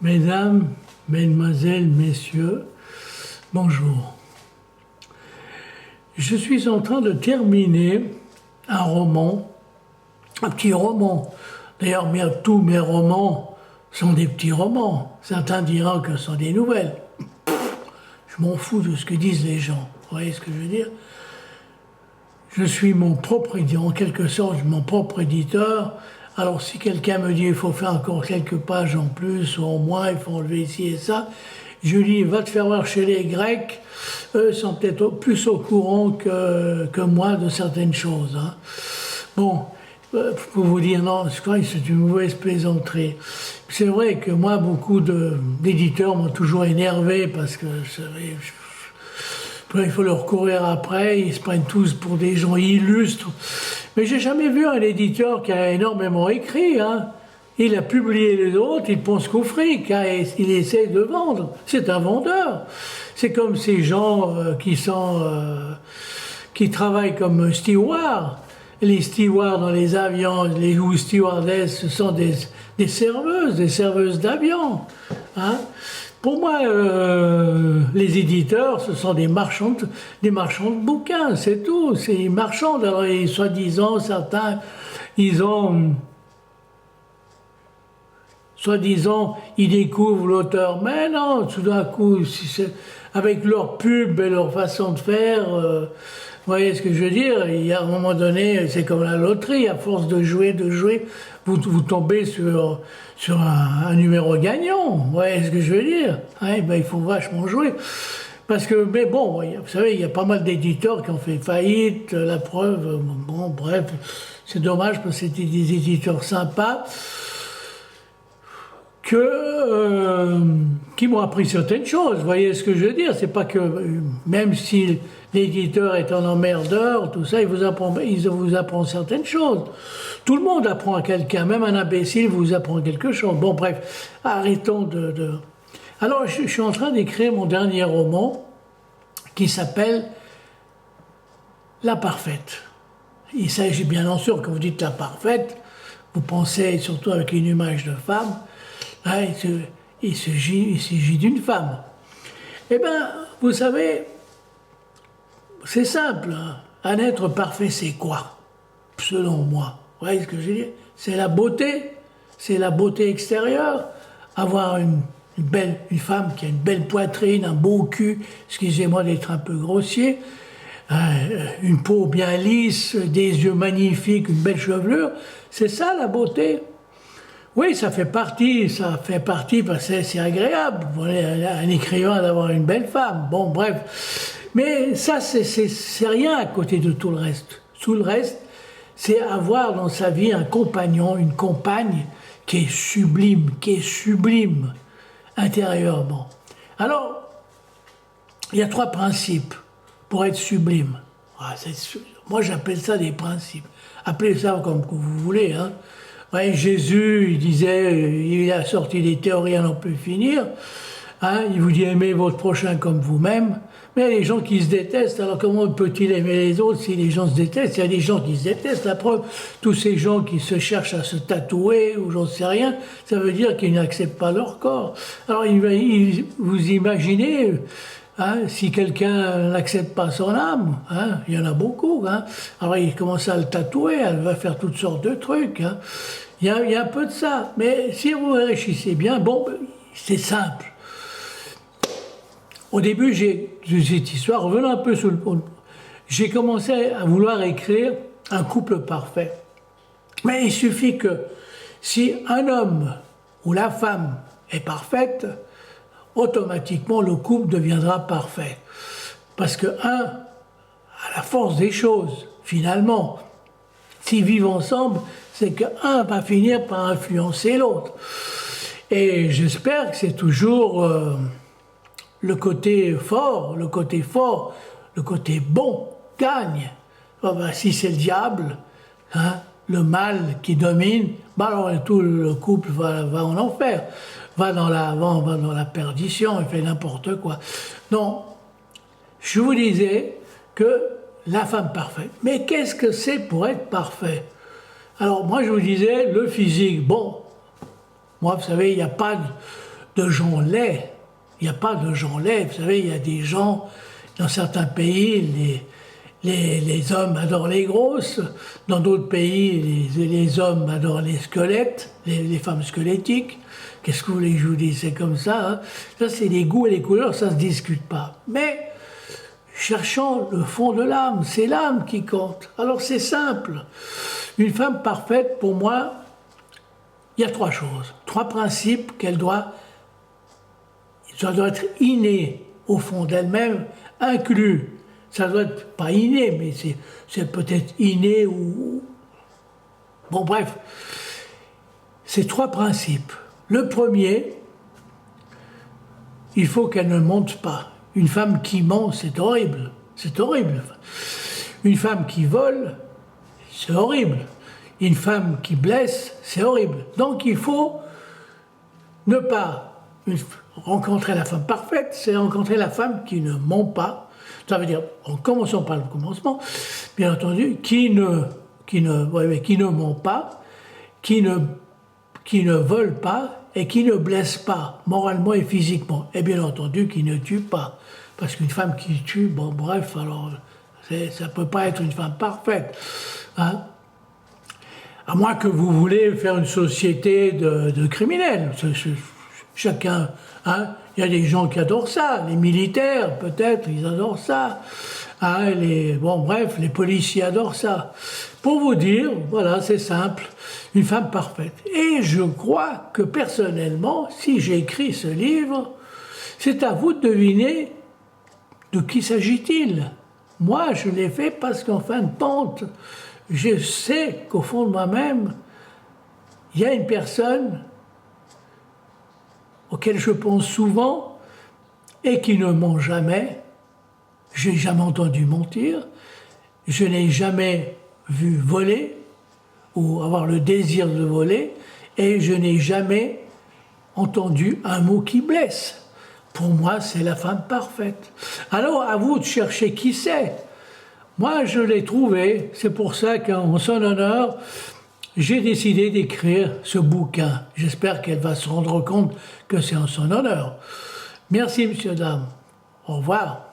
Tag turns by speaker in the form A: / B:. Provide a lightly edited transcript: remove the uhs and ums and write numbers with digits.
A: Mesdames, Mesdemoiselles, Messieurs, bonjour. Je suis en train de terminer un roman, un petit roman. D'ailleurs, tous mes romans sont des petits romans. Certains diront que ce sont des nouvelles. Je m'en fous de ce que disent les gens. Vous voyez ce que je veux dire? Je suis mon propre éditeur, en quelque sorte, mon propre éditeur. Alors si quelqu'un me dit il faut faire encore quelques pages en plus ou en moins, il faut enlever ici et ça, je lui dis va te faire voir chez les Grecs, eux sont peut-être plus au courant que moi de certaines choses. Hein. Bon, pour vous dire non, je crois que c'est une mauvaise plaisanterie. C'est vrai que moi, beaucoup d'éditeurs m'ont toujours énervé parce que il faut leur courir après, ils se prennent tous pour des gens illustres. Mais j'ai jamais vu un éditeur qui a énormément écrit. Hein. Il a publié les autres, il pense qu'au fric, hein, et il essaie de vendre. C'est un vendeur. C'est comme ces gens qui travaillent comme stewards. Les stewards dans les avions, ou stewardesses, ce sont des serveuses d'avion. Hein. Pour moi, les éditeurs, ce sont des marchands de bouquins, c'est tout. C'est des marchands. Alors, soi-disant, certains, soi-disant, ils découvrent l'auteur. Mais non, tout d'un coup, avec leur pub et leur façon de faire, vous voyez ce que je veux dire? Il y a un moment donné, c'est comme la loterie, à force de jouer, vous tombez sur un numéro gagnant. Vous voyez ce que je veux dire? Hein, ben, il faut vachement jouer. Parce que, mais bon, vous savez, il y a pas mal d'éditeurs qui ont fait faillite, la preuve, bon, bref, c'est dommage parce que c'était des éditeurs sympas qui m'ont appris certaines choses. Vous voyez ce que je veux dire? C'est pas que, même si l'éditeur est un emmerdeur, tout ça, il vous apprend certaines choses. Tout le monde apprend à quelqu'un, même un imbécile vous apprend quelque chose. Bon, bref, arrêtons de... Alors, je suis en train d'écrire mon dernier roman qui s'appelle La Parfaite. Il s'agit bien sûr, quand vous dites La Parfaite, vous pensez surtout avec une image de femme, hein, il s'agit d'une femme. Eh bien, vous savez, c'est simple. Hein. Un être parfait, c'est quoi? Selon moi. Vous voyez ce que je veux dire? C'est la beauté extérieure. Avoir une femme qui a une belle poitrine, un beau cul, excusez-moi d'être un peu grossier, une peau bien lisse, des yeux magnifiques, une belle chevelure, c'est ça la beauté. Oui, ça fait partie parce que c'est agréable pour un écrivain d'avoir une belle femme. Bon, bref. Mais ça, c'est rien à côté de tout le reste. Tout le reste, c'est avoir dans sa vie un compagnon, une compagne qui est sublime intérieurement. Alors, il y a 3 principes pour être sublime. Moi, j'appelle ça des principes. Appelez ça comme vous voulez. Hein. Ouais, Jésus, il a sorti des théories à n'en plus finir. Hein, il vous dit aimez votre prochain comme vous-même. Mais il y a des gens qui se détestent. Alors comment peut-il aimer les autres si les gens se détestent? Il y a des gens qui se détestent. La preuve, tous ces gens qui se cherchent à se tatouer ou j'en sais rien, ça veut dire qu'ils n'acceptent pas leur corps. Alors vous imaginez, hein, si quelqu'un n'accepte pas son âme, hein, il y en a beaucoup. Hein, alors il commence à le tatouer, elle va faire toutes sortes de trucs. Hein. Il y a un peu de ça. Mais si vous réfléchissez bien, bon, c'est simple. Au début, cette histoire, revenons un peu sur le point. J'ai commencé à vouloir écrire un couple parfait. Mais il suffit que si un homme ou la femme est parfaite, automatiquement le couple deviendra parfait. Parce que à la force des choses, finalement, s'ils vivent ensemble, c'est qu'un va finir par influencer l'autre. Et j'espère que c'est toujours... le côté fort, le côté bon gagne. Oh ben, si c'est le diable, hein, le mal qui domine, ben alors tout le couple va en enfer, va dans la perdition, il fait n'importe quoi. Non, je vous disais que la femme parfaite. Mais qu'est-ce que c'est pour être parfait? Alors moi je vous disais, le physique, bon, moi vous savez, il n'y a pas de gens laids. Il n'y a pas de gens laids. Vous savez, il y a des gens, dans certains pays, les hommes adorent les grosses. Dans d'autres pays, les hommes adorent les squelettes, les femmes squelettiques. Qu'est-ce que vous voulez que je vous dise? C'est comme ça. Hein. Ça, c'est les goûts et les couleurs, ça ne se discute pas. Mais, cherchant le fond de l'âme, c'est l'âme qui compte. Alors, c'est simple. Une femme parfaite, pour moi, il y a 3 choses. 3 principes ça doit être inné au fond d'elle-même, inclus. Ça doit être pas inné, mais c'est peut-être inné ou... Bon, bref. Ces 3 principes. Le premier, il faut qu'elle ne mente pas. Une femme qui ment, c'est horrible. C'est horrible. Une femme qui vole, c'est horrible. Une femme qui blesse, c'est horrible. Donc il faut ne pas rencontrer la femme parfaite, c'est rencontrer la femme qui ne ment pas. Ça veut dire, en commençant par le commencement, bien entendu, qui ne ment pas, qui ne vole pas et qui ne blesse pas, moralement et physiquement. Et bien entendu, qui ne tue pas. Parce qu'une femme qui tue, bon bref, alors ça ne peut pas être une femme parfaite. Hein? À moins que vous voulez faire une société de criminels. Chacun, hein, il y a des gens qui adorent ça, les militaires peut-être, ils adorent ça. Hein, bon bref, les policiers adorent ça. Pour vous dire, voilà, c'est simple, une femme parfaite. Et je crois que personnellement, si j'ai écrit ce livre, c'est à vous de deviner de qui s'agit-il. Moi, je l'ai fait parce qu'en fin de compte, je sais qu'au fond de moi-même, il y a une personne auquel je pense souvent et qui ne ment jamais. Je n'ai jamais entendu mentir. Je n'ai jamais vu voler ou avoir le désir de voler. Et je n'ai jamais entendu un mot qui blesse. Pour moi, c'est la femme parfaite. Alors, à vous de chercher qui c'est. Moi, je l'ai trouvé. C'est pour ça qu'en son honneur, j'ai décidé d'écrire ce bouquin. J'espère qu'elle va se rendre compte que c'est en son honneur. Merci, messieurs, dames. Au revoir.